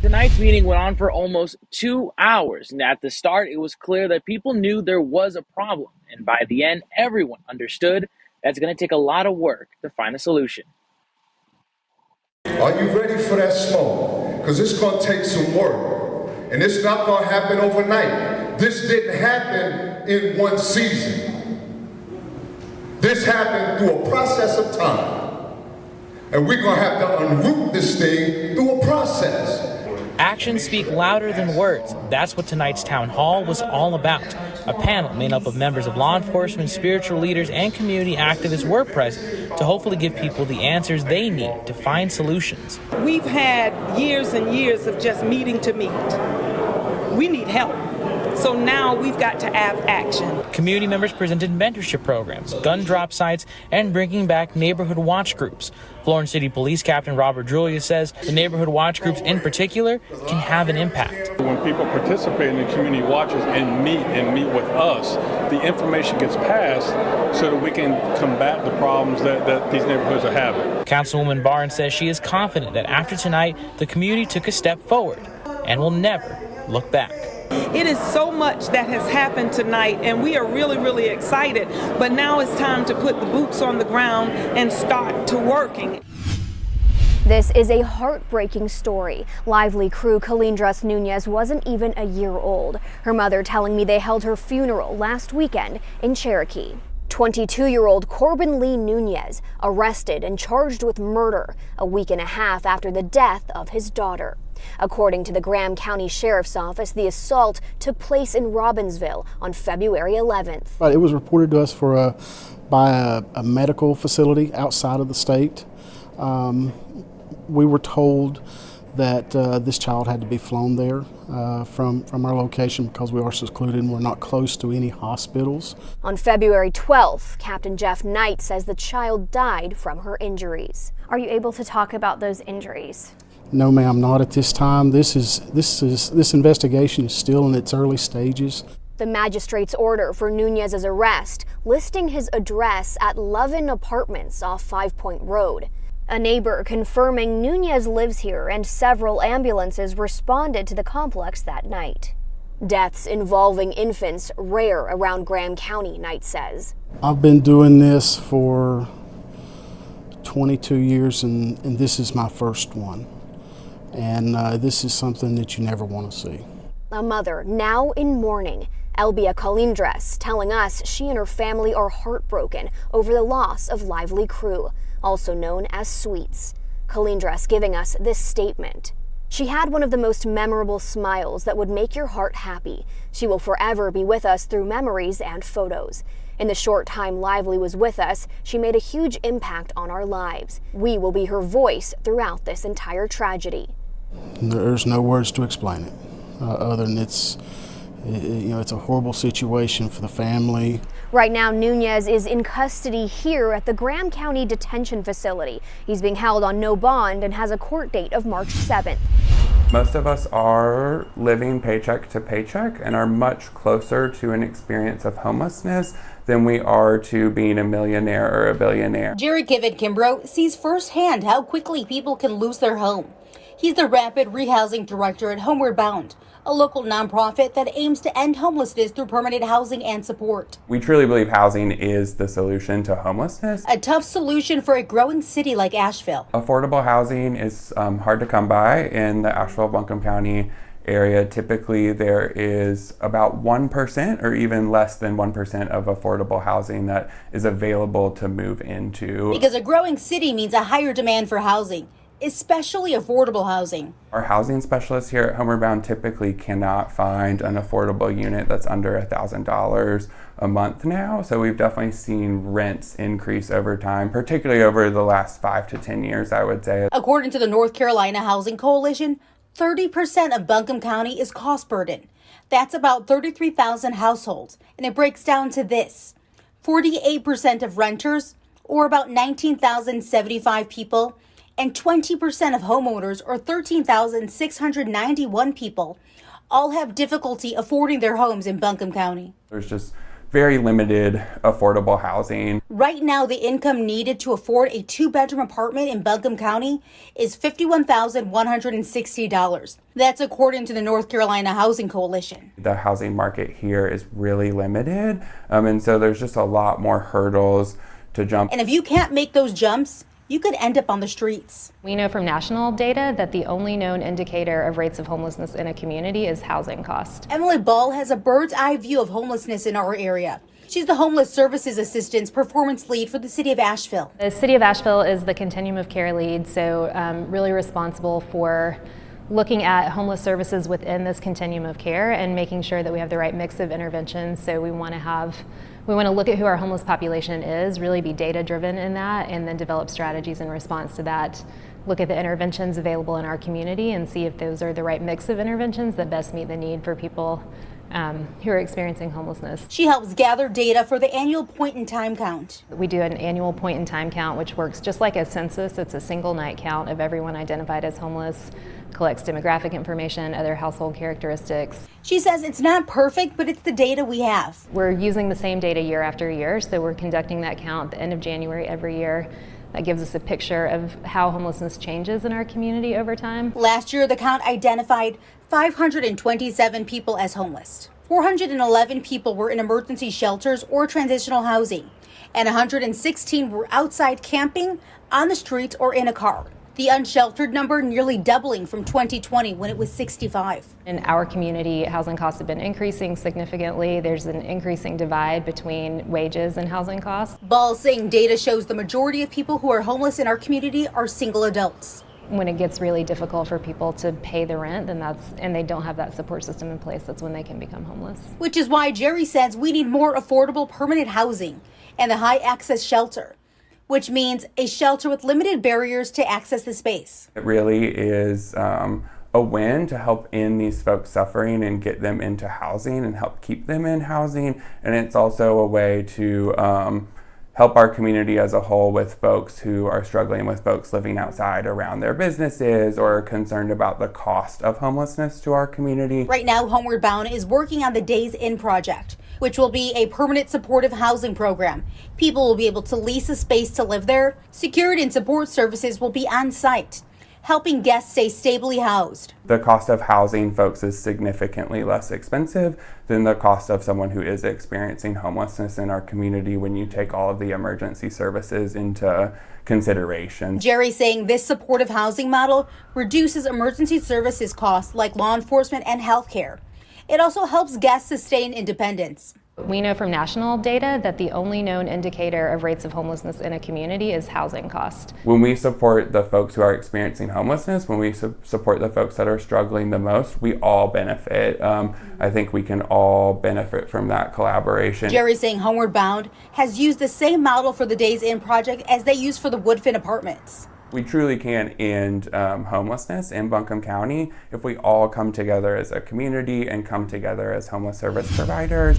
Tonight's meeting went on for almost 2 hours, and at the start, it was clear that people knew there was a problem, and by the end, everyone understood that it's going to take a lot of work to find a solution. Are you ready for that smoke? Because it's going to take some work, and it's not going to happen overnight. This didn't happen in one season. This happened through a process of time, and we're going to have to unroot this thing through a process. Actions speak louder than words. That's what tonight's town hall was all about. A panel made up of members of law enforcement, spiritual leaders, and community activists were present to hopefully give people the answers they need to find solutions. We've had years and years of just meeting to meet. We need help. So now we've got to have action. Community members presented mentorship programs, gun drop sites, and bringing back neighborhood watch groups. Florence City Police Captain Robert Julia says the neighborhood watch groups in particular can have an impact. When people participate in the community watches and meet with us, the information gets passed so that we can combat the problems that these neighborhoods are having. Councilwoman Barnes says she is confident that after tonight, the community took a step forward and will never look back. It is so much that has happened tonight, and we are really, really excited. But now it's time to put the boots on the ground and start to working. This is a heartbreaking story. Lively crew Calindras Nunez wasn't even a year old. Her mother telling me they held her funeral last weekend in Cherokee. 22-year-old Corbin Lee Nunez arrested and charged with murder a week and a half after the death of his daughter. According to the Graham County Sheriff's Office, the assault took place in Robbinsville on February 11th. It was reported to us by a medical facility outside of the state. We were told that this child had to be flown there from our location because we are secluded and we're not close to any hospitals. On February 12th, Captain Jeff Knight says the child died from her injuries. Are you able to talk about those injuries? No, ma'am, not at this time. This investigation is still in its early stages. The magistrate's order for Nunez's arrest, listing his address at Lovin Apartments off 5 Point Road. A neighbor confirming Nunez lives here, and several ambulances responded to the complex that night. Deaths involving infants rare around Graham County, Knight says. I've been doing this for 22 years, and this is my first one. And this is something that you never want to see. A mother now in mourning, Elbia Calindras, telling us she and her family are heartbroken over the loss of Lively Crew, also known as Sweets. Calindras giving us this statement. She had one of the most memorable smiles that would make your heart happy. She will forever be with us through memories and photos. In the short time Lively was with us, she made a huge impact on our lives. We will be her voice throughout this entire tragedy. There's no words to explain it, other than it's a horrible situation for the family. Right now, Nunez is in custody here at the Graham County Detention Facility. He's being held on no bond and has a court date of March 7th. Most of us are living paycheck to paycheck and are much closer to an experience of homelessness than we are to being a millionaire or a billionaire. Jerry Kimbrough sees firsthand how quickly people can lose their home. He's the Rapid Rehousing Director at Homeward Bound, a local nonprofit that aims to end homelessness through permanent housing and support. We truly believe housing is the solution to homelessness. A tough solution for a growing city like Asheville. Affordable housing is hard to come by in the Asheville-Buncombe County area. Typically there is about 1% or even less than 1% of affordable housing that is available to move into. Because a growing city means a higher demand for housing, especially affordable housing. Our housing specialists here at Homeward Bound typically cannot find an affordable unit that's under $1,000 a month now. So we've definitely seen rents increase over time, particularly over the last 5 to 10 years, I would say. According to the North Carolina Housing Coalition, 30% of Buncombe County is cost burden. That's about 33,000 households. And it breaks down to this: 48% of renters, or about 19,075 people, and 20% of homeowners, or 13,691 people, all have difficulty affording their homes in Buncombe County. There's just very limited affordable housing. Right now, the income needed to afford a 2-bedroom apartment in Buncombe County is $51,160. That's according to the North Carolina Housing Coalition. The housing market here is really limited, and so there's just a lot more hurdles to jump. And if you can't make those jumps, you could end up on the streets. We know from national data that the only known indicator of rates of homelessness in a community is housing cost. Emily Ball has a bird's eye view of homelessness in our area. She's the Homeless Services Assistance Performance Lead for the City of Asheville. The City of Asheville is the Continuum of Care lead, so really responsible for looking at homeless services within this continuum of care and making sure that we have the right mix of interventions. So we want to look at who our homeless population is, really be data driven in that, and then develop strategies in response to that. Look at the interventions available in our community and see if those are the right mix of interventions that best meet the need for people who are experiencing homelessness. She helps gather data for the annual point-in-time count. We do an annual point-in-time count, which works just like a census. It's a single night count of everyone identified as homeless, collects demographic information, other household characteristics. She says it's not perfect, but it's the data we have. We're using the same data year after year, so we're conducting that count at the end of January every year. That gives us a picture of how homelessness changes in our community over time. Last year, the count identified 527 people as homeless. 411 people were in emergency shelters or transitional housing, and 116 were outside camping, on the streets, or in a car. The unsheltered number nearly doubling from 2020 when it was 65. In our community, housing costs have been increasing significantly. There's an increasing divide between wages and housing costs. Ball saying data shows the majority of people who are homeless in our community are single adults. When it gets really difficult for people to pay the rent, and they don't have that support system in place, that's when they can become homeless. Which is why Jerry says we need more affordable permanent housing and a high access shelter, which means a shelter with limited barriers to access the space. It really is a win to help end these folks' suffering and get them into housing and help keep them in housing. And it's also a way to help our community as a whole with folks who are struggling with folks living outside around their businesses or are concerned about the cost of homelessness to our community. Right now, Homeward Bound is working on the Days In project, which will be a permanent supportive housing program. People will be able to lease a space to live there. Security and support services will be on site, helping guests stay stably housed. The cost of housing folks is significantly less expensive than the cost of someone who is experiencing homelessness in our community when you take all of the emergency services into consideration. Jerry saying this supportive housing model reduces emergency services costs like law enforcement and healthcare. It also helps guests sustain independence. We know from national data that the only known indicator of rates of homelessness in a community is housing cost. When we support the folks who are experiencing homelessness, when we support the folks that are struggling the most, we all benefit. I think we can all benefit from that collaboration. Jerry saying Homeward Bound has used the same model for the Days In project as they use for the Woodfin apartments. We truly can end homelessness in Buncombe County if we all come together as a community and come together as homeless service providers.